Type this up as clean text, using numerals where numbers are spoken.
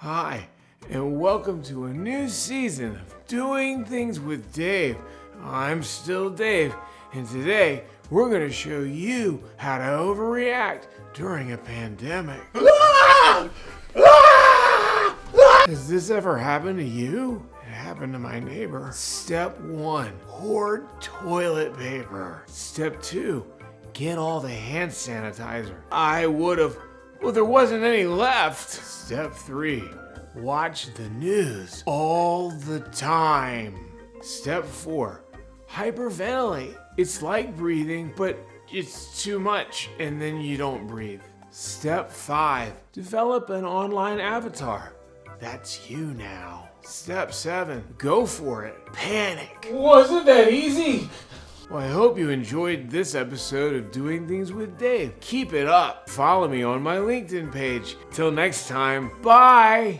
Hi, and welcome to a new season of Doing Things with Dave. I'm still Dave, and today we're going to show you how to overreact during a pandemic. Has this ever happened to you? It happened to my neighbor. Step 1, hoard toilet paper. Step 2, get all the hand sanitizer. I would have, well, there wasn't any left. Step 3, watch the news all the time. Step 4, hyperventilate. It's like breathing, but it's too much, and then you don't breathe. Step 5, develop an online avatar. That's you now. Step 7, go for it. Panic. Wasn't that easy? Well, I hope you enjoyed this episode of Doing Things with Dave. Keep it up. Follow me on my LinkedIn page. Till next time, bye.